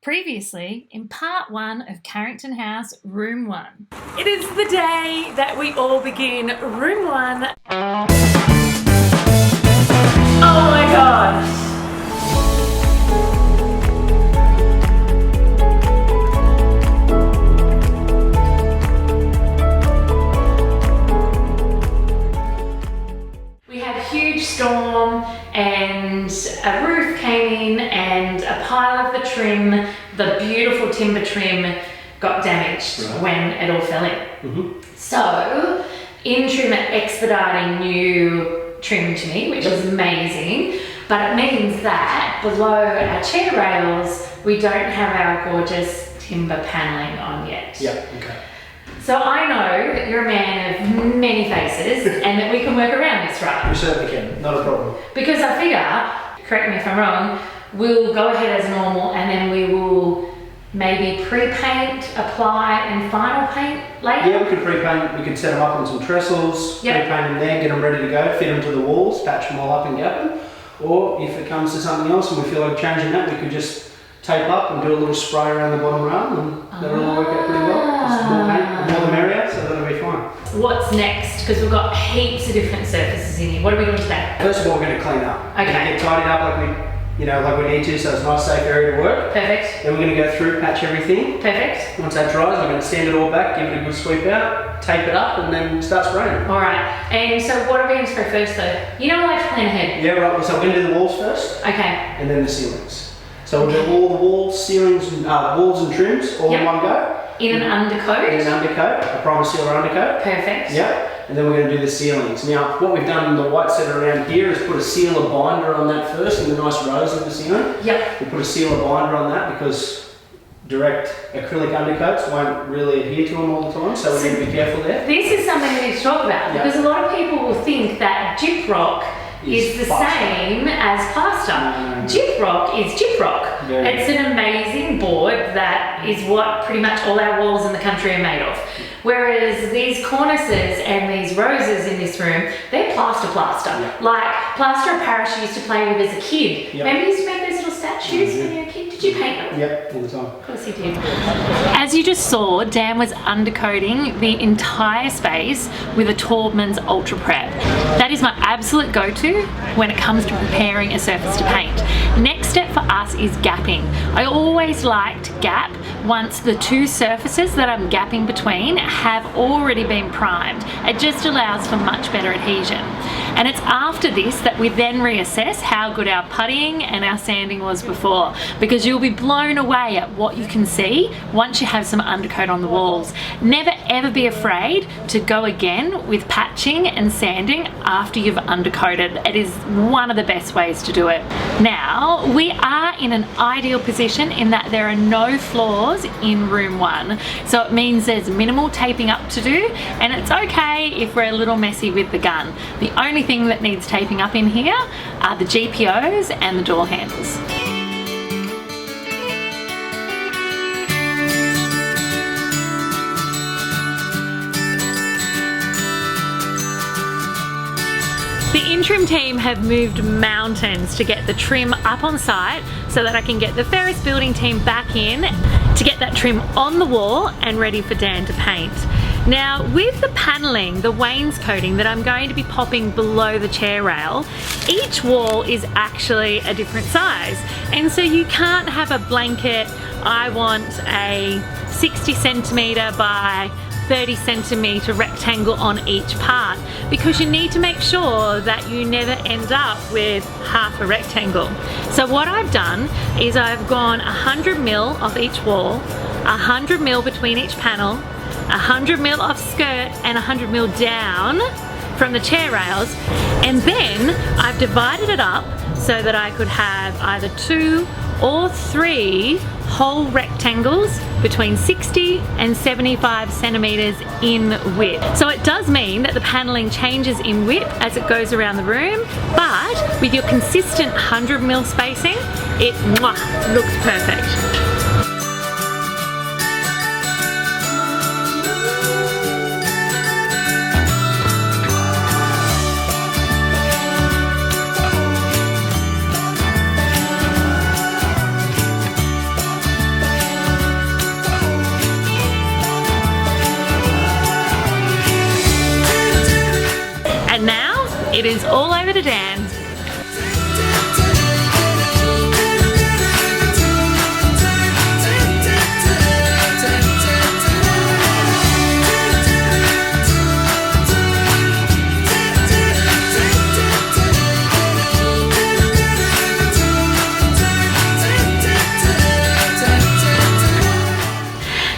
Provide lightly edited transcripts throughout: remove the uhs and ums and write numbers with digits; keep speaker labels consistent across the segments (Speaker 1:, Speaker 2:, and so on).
Speaker 1: Previously, in part 1 of Carrington House, room 1. It is the day that we all begin room 1. Oh my god! We had a huge storm and a roof came in and a pile of the trim, the beautiful timber trim, got damaged when it all fell in. So, Intrim are expediting new trim to me, which is amazing, but it means that below our chair rails, we don't have our gorgeous timber paneling on yet.
Speaker 2: Yeah, okay.
Speaker 1: So I know that you're a man of many faces and that we can work around this, right?
Speaker 2: We certainly can, not a problem.
Speaker 1: Because I figure, correct me if I'm wrong, we'll go ahead as normal and then we will maybe pre-paint, apply and final paint later?
Speaker 2: Yeah, we could pre-paint, we could set them up on some trestles, pre-paint them there, get them ready to go, fit them to the walls, patch them all up and gap them. Or if it comes to something else and we feel like changing that, we could just tape up and do a little spray around the bottom rail and that'll all work out pretty well. Just more paint, the more the merrier, so that'll be fine.
Speaker 1: What's next? Because we've got heaps of different surfaces in here. What are we doing today?
Speaker 2: First of all, we're going to clean up.
Speaker 1: Okay.
Speaker 2: We're going to get tidied up like we need to, so it's a nice safe area to work.
Speaker 1: Perfect.
Speaker 2: Then we're going to go through, patch everything.
Speaker 1: Perfect.
Speaker 2: Once that dries, we're going to stand it all back, give it a good sweep out, tape it up and then start spraying.
Speaker 1: Alright, and so what are we going to spray first though? You know I like to plan ahead.
Speaker 2: Yeah, right, so we're going to do the walls first.
Speaker 1: Okay.
Speaker 2: And then the ceilings. So we'll do all the walls, ceilings, and walls and trims all in one go.
Speaker 1: In an undercoat?
Speaker 2: In an undercoat, a primer sealer undercoat.
Speaker 1: Perfect.
Speaker 2: Yeah, and then we're going to do the ceilings. Now, what we've done in the white set around here is put a sealer binder on that first in the nice rows of the ceiling.
Speaker 1: Yep.
Speaker 2: We put a sealer binder on that because direct acrylic undercoats won't really adhere to them all the time, so we need to be careful there.
Speaker 1: This is something we need to talk about because a lot of people will think that gyprock is the same as plaster.
Speaker 2: No.
Speaker 1: Gyprock is gyprock. It's an amazing board that is what pretty much all our walls in the country are made of. Whereas these cornices and these roses in this room, they're plaster. Like plaster of Paris you used to play with as a kid. Remember you used to make those little statues when you were a kid? Did you paint them?
Speaker 2: Yep, all the time.
Speaker 1: Of course you did. As you just saw, Dan was undercoating the entire space with a Taubman's Ultra Prep. That is my absolute go-to when it comes to preparing a surface to paint. Next step for us is gapping. I always like to gap once the two surfaces that I'm gapping between have already been primed. It just allows for much better adhesion. And it's after this that we then reassess how good our puttying and our sanding was before, because you'll be blown away at what you can see once you have some undercoat on the walls. Never ever be afraid to go again with patching and sanding after you've undercoated. It is one of the best ways to do it. Now, we are in an ideal position in that there are no floors in room 1. So it means there's minimal taping up to do, and it's okay if we're a little messy with the gun. The only thing that needs taping up in here are the GPOs and the door handles. The Intrim team have moved mountains to get the trim up on site so that I can get the Ferris building team back in to get that trim on the wall and ready for Dan to paint. Now, with the paneling, the wainscoting that I'm going to be popping below the chair rail, each wall is actually a different size. And so you can't have a blanket, I want a 60 centimetre by 30 centimetre rectangle on each part, because you need to make sure that you never end up with half a rectangle. So what I've done is I've gone 100 mil off each wall, 100 mil between each panel, 100 mil off skirt and 100 mil down from the chair rails, and then I've divided it up so that I could have either 2 or 3 whole rectangles between 60 and 75 centimeters in width. So it does mean that the paneling changes in width as it goes around the room, but with your consistent 100 mil spacing, it looks perfect. it is all over to Dan.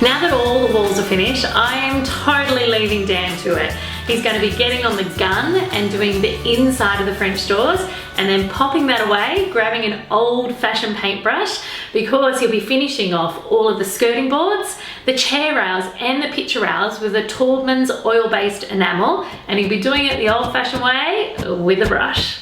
Speaker 1: Now that all the walls are finished, I am totally leaving Dan to it. He's going to be getting on the gun and doing the inside of the French doors and then popping that away, grabbing an old-fashioned paintbrush, because he'll be finishing off all of the skirting boards, the chair rails and the picture rails with a Taubman's oil-based enamel, and he'll be doing it the old-fashioned way with a brush.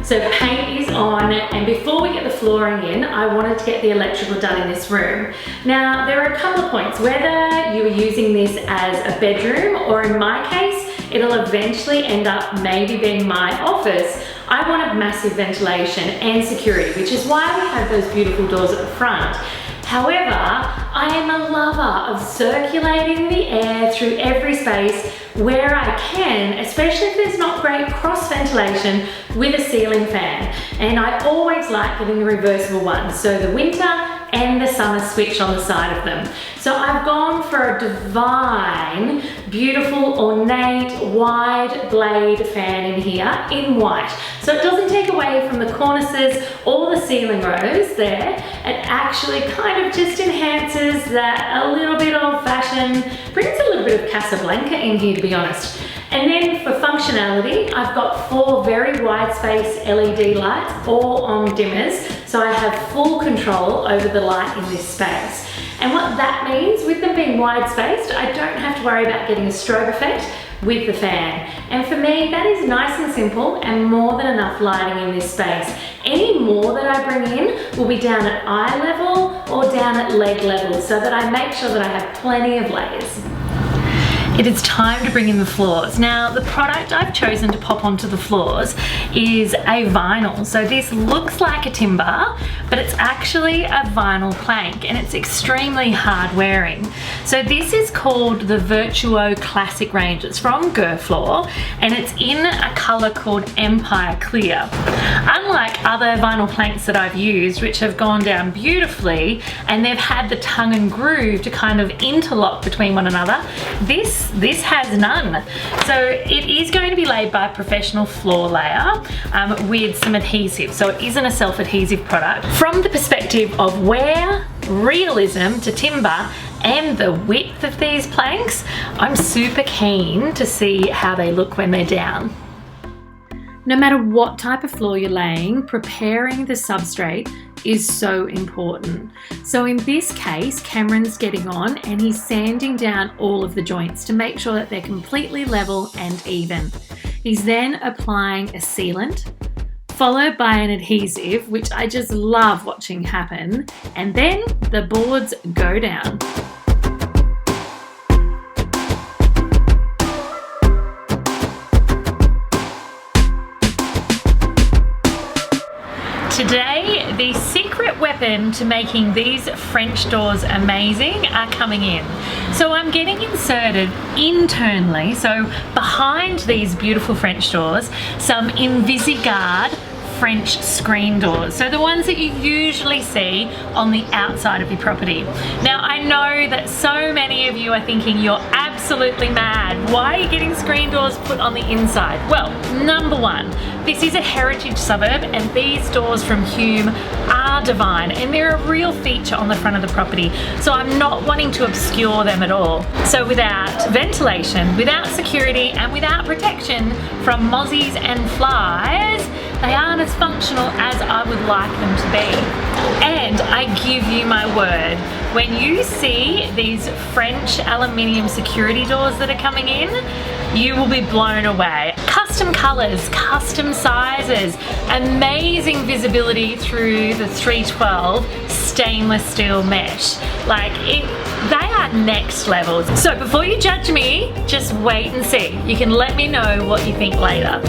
Speaker 1: So paint is on, and before we get the flooring in, I wanted to get the electrical done in this room. Now, there are a couple of points, whether you are using this as a bedroom, or in my case, it'll eventually end up maybe being my office. I wanted massive ventilation and security, which is why we have those beautiful doors at the front. However, I am a lover of circulating the air through every space where I can, especially if there's not great cross ventilation with a ceiling fan. And I always like getting the reversible ones, so the winter and the summer switch on the side of them. So I've gone for a divine, beautiful, ornate, wide blade fan in here in white. So it doesn't take away from the cornices or the ceiling rows there. It actually kind of just enhances that a little bit old-fashioned, brings a little bit of Casablanca in here, to be honest. And then for functionality, I've got 4 very wide space LED lights, all on dimmers, so I have full control over the light in this space. And what that means, with them being wide spaced, I don't have to worry about getting a strobe effect with the fan. And for me, that is nice and simple and more than enough lighting in this space. Any more that I bring in will be down at eye level or down at leg level, so that I make sure that I have plenty of layers. It is time to bring in the floors. Now, the product I've chosen to pop onto the floors is a vinyl. So this looks like a timber, but it's actually a vinyl plank, and it's extremely hard wearing. So this is called the Virtuo Classic range. It's from Gerflor, and it's in a color called Empire Clear. Unlike other vinyl planks that I've used, which have gone down beautifully, and they've had the tongue and groove to kind of interlock between one another, this has none. So it is going to be laid by a professional floor layer with some adhesive. So it isn't a self-adhesive product. From the perspective of wear, realism to timber, and the width of these planks, I'm super keen to see how they look when they're down. No matter what type of floor you're laying, preparing the substrate is so important. So in this case, Cameron's getting on and he's sanding down all of the joints to make sure that they're completely level and even. He's then applying a sealant, followed by an adhesive, which I just love watching happen, and then the boards go down. Today, the secret weapon to making these French doors amazing are coming in. So I'm getting inserted internally, so behind these beautiful French doors, some Invisigard French screen doors. So the ones that you usually see on the outside of your property. Now, I know that so many of you are thinking you're absolutely mad. Why are you getting screen doors put on the inside? Well, number one, this is a heritage suburb and these doors from Hume are divine and they're a real feature on the front of the property. So I'm not wanting to obscure them at all. So without ventilation, without security and without protection from mozzies and flies, they aren't as functional as I would like them to be. And I give you my word, when you see these French aluminium security doors that are coming in, you will be blown away. Custom custom colors, custom sizes, amazing visibility through the 312 stainless steel mesh. Like they are next level. So before you judge me, just wait and see. You can let me know what you think later.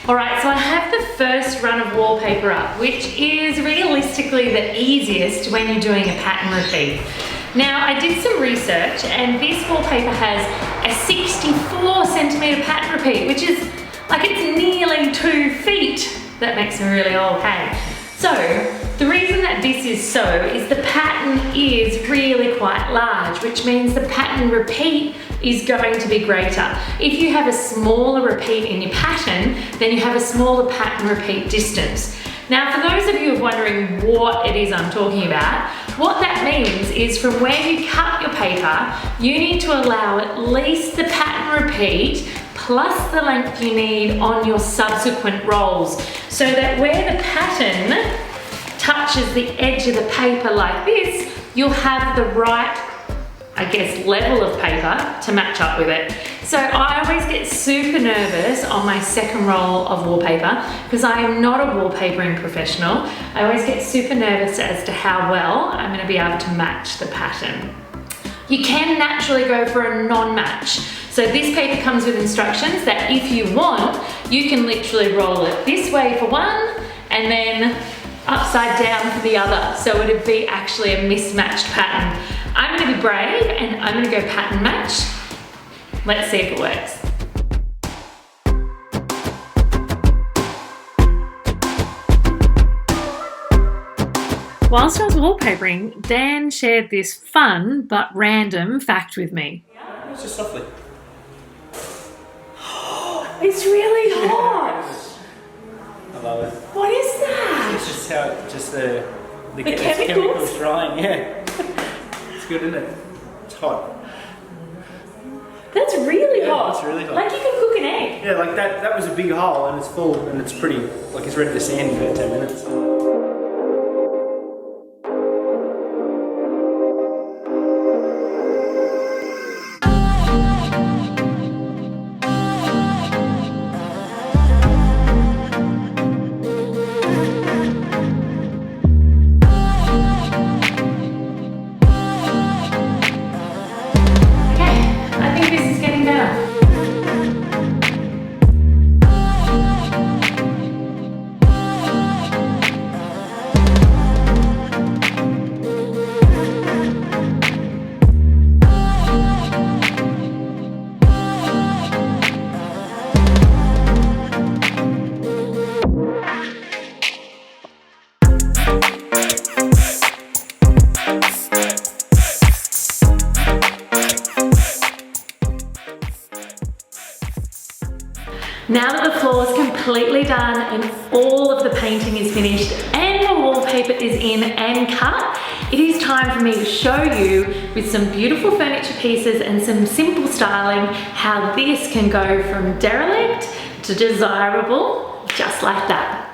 Speaker 1: Alright, so I have the first run of wallpaper up, which is realistically the easiest when you're doing a pattern repeat. Now, I did some research and this wallpaper has a 64 centimetre pattern repeat, which is like it's nearly 2 feet. That makes me really old, hey? So, the reason that this is so is the pattern is really quite large, which means the pattern repeat is going to be greater. If you have a smaller repeat in your pattern, then you have a smaller pattern repeat distance. Now, for those of you who are wondering what it is I'm talking about, what that means is from where you cut your paper, you need to allow at least the pattern repeat plus the length you need on your subsequent rolls, so that where the pattern touches the edge of the paper like this, you'll have the right, I guess, level of paper to match up with it. So I always get super nervous on my second roll of wallpaper because I am not a wallpapering professional. I always get super nervous as to how well I'm going to be able to match the pattern. You can naturally go for a non-match. So this paper comes with instructions that if you want, you can literally roll it this way for one and then upside down for the other. So it'd be actually a mismatched pattern. I'm going to be brave and I'm going to go pattern match. Let's see if it works. Whilst I was wallpapering, Dan shared this fun but random fact with me.
Speaker 2: It's just softly.
Speaker 1: It's really hot.
Speaker 2: I love it.
Speaker 1: What is that?
Speaker 2: It's just how the
Speaker 1: chemicals?
Speaker 2: chemicals drying, yeah. It's good, isn't it? It's hot.
Speaker 1: That's really hot.
Speaker 2: It's really hot.
Speaker 1: Like you can cook an egg.
Speaker 2: Yeah, like that was a big hole and it's full and it's pretty, like it's ready to sand for 10 minutes.
Speaker 1: Now that the floor is completely done and all of the painting is finished and the wallpaper is in and cut, it is time for me to show you with some beautiful furniture pieces and some simple styling how this can go from derelict to desirable just like that.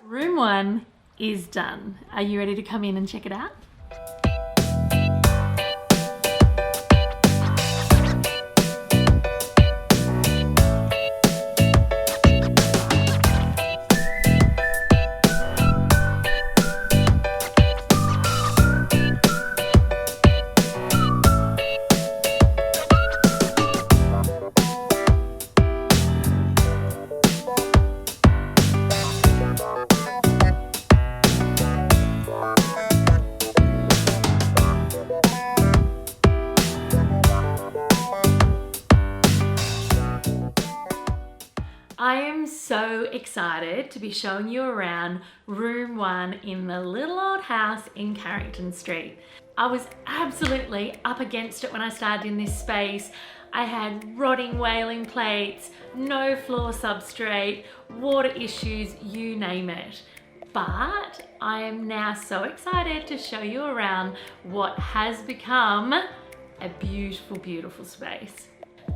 Speaker 1: Room 1 is done. Are you ready to come in and check it out? I am so excited to be showing you around room 1 in the little old house in Carrington Street. I was absolutely up against it when I started in this space. I had rotting whaling plates, no floor substrate, water issues, you name it. But I am now so excited to show you around what has become a beautiful, beautiful space.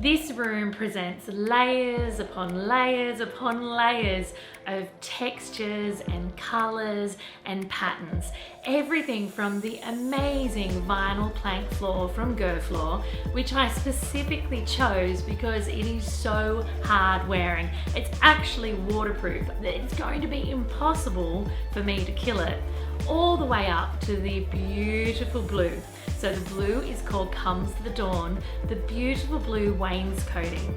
Speaker 1: This room presents layers upon layers upon layers of textures and colors and patterns. Everything from the amazing vinyl plank floor from Floor, which I specifically chose because it is so hard wearing. It's actually waterproof. It's going to be impossible for me to kill it. All the way up to the beautiful blue. So the blue is called Comes the Dawn, the beautiful blue wainscoting.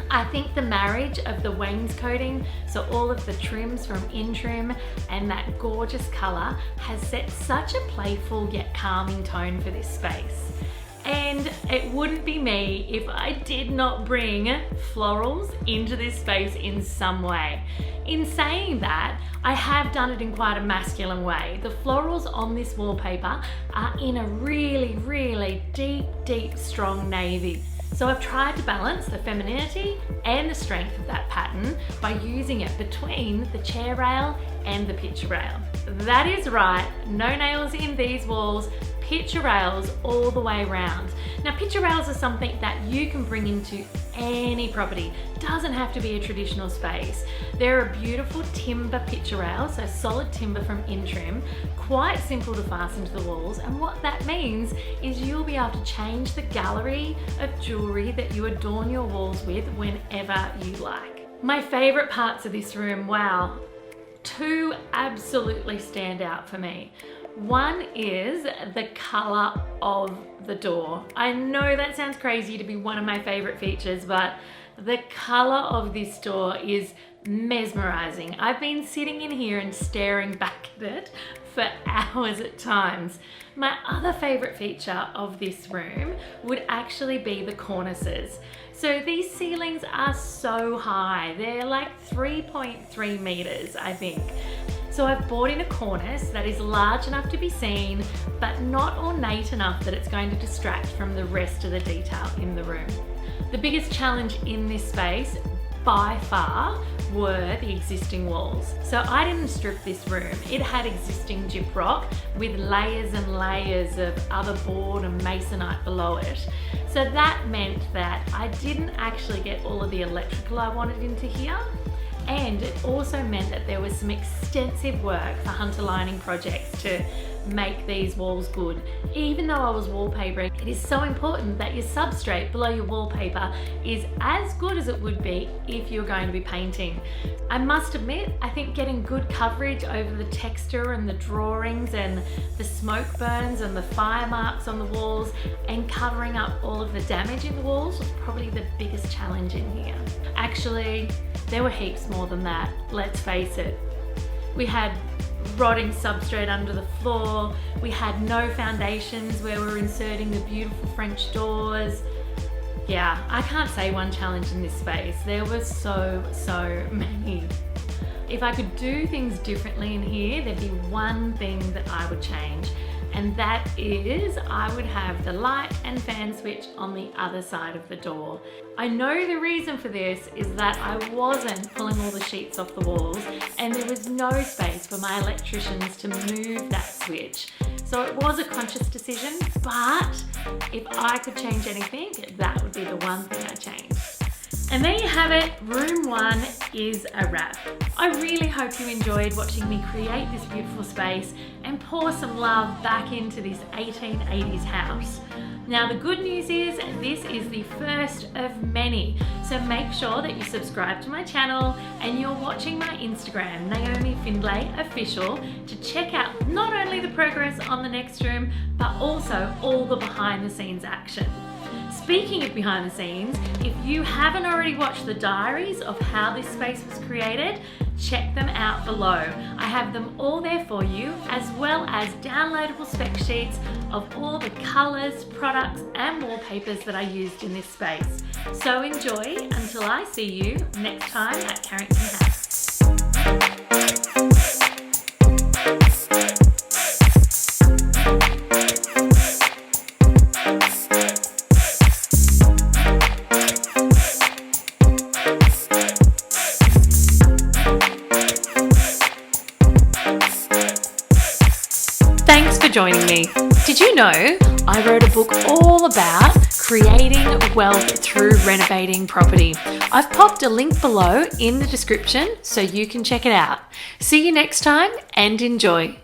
Speaker 1: I think the marriage of the wainscoting, so all of the trims from Intrim and that gorgeous color, has set such a playful yet calming tone for this space. And it wouldn't be me if I did not bring florals into this space in some way. In saying that, I have done it in quite a masculine way. The florals on this wallpaper are in a really, really deep, deep, strong navy. So I've tried to balance the femininity and the strength of that pattern by using it between the chair rail and the picture rail. That is right, no nails in these walls, picture rails all the way around. Now picture rails are something that you can bring into any property. Doesn't have to be a traditional space. They're a beautiful timber picture rail, so solid timber from Intrim, quite simple to fasten to the walls, and what that means is you'll be able to change the gallery of jewelry that you adorn your walls with whenever you like. My favorite parts of this room, wow, 2 absolutely stand out for me. One is the color of the door. I know that sounds crazy to be one of my favorite features, but the color of this door is mesmerizing. I've been sitting in here and staring back at it for hours at times. My other favorite feature of this room would actually be the cornices. So these ceilings are so high. They're like 3.3 meters, I think. So I've bought in a cornice that is large enough to be seen, but not ornate enough that it's going to distract from the rest of the detail in the room. The biggest challenge in this space, by far, were the existing walls. So I didn't strip this room. It had existing gyprock with layers and layers of other board and masonite below it. So that meant that I didn't actually get all of the electrical I wanted into here. And it also meant that there was some extensive work for hunter lining projects to make these walls good. Even though I was wallpapering, it is so important that your substrate below your wallpaper is as good as it would be if you're going to be painting. I must admit, I think getting good coverage over the texture and the drawings and the smoke burns and the fire marks on the walls and covering up all of the damage in the walls was probably the biggest challenge in here. Actually, there were heaps more than that, let's face it. We had rotting substrate under the floor, we had no foundations where we were inserting the beautiful French doors. Yeah, I can't say one challenge in this space. There were so many. If I could do things differently in here, there'd be one thing that I would change, and that is I would have the light and fan switch on the other side of the door. I know the reason for this is that I wasn't pulling all the sheets off the walls and there was no space for my electricians to move that switch. So it was a conscious decision, but if I could change anything, that would be the one thing I changed. And there you have it, room 1 is a wrap. I really hope you enjoyed watching me create this beautiful space and pour some love back into this 1880s house. Now the good news is this is the first of many, so make sure that you subscribe to my channel and you're watching my Instagram, Naomi Findlay Official, to check out not only the progress on the next room, but also all the behind the scenes action. Speaking of behind the scenes, if you haven't already watched the diaries of how this space was created, check them out below. I have them all there for you, as well as downloadable spec sheets of all the colours, products and wallpapers that I used in this space. So enjoy until I see you next time at Carrington House. Thanks for joining me. Did you know I wrote a book all about creating wealth through renovating property? I've popped a link below in the description so you can check it out. See you next time and enjoy.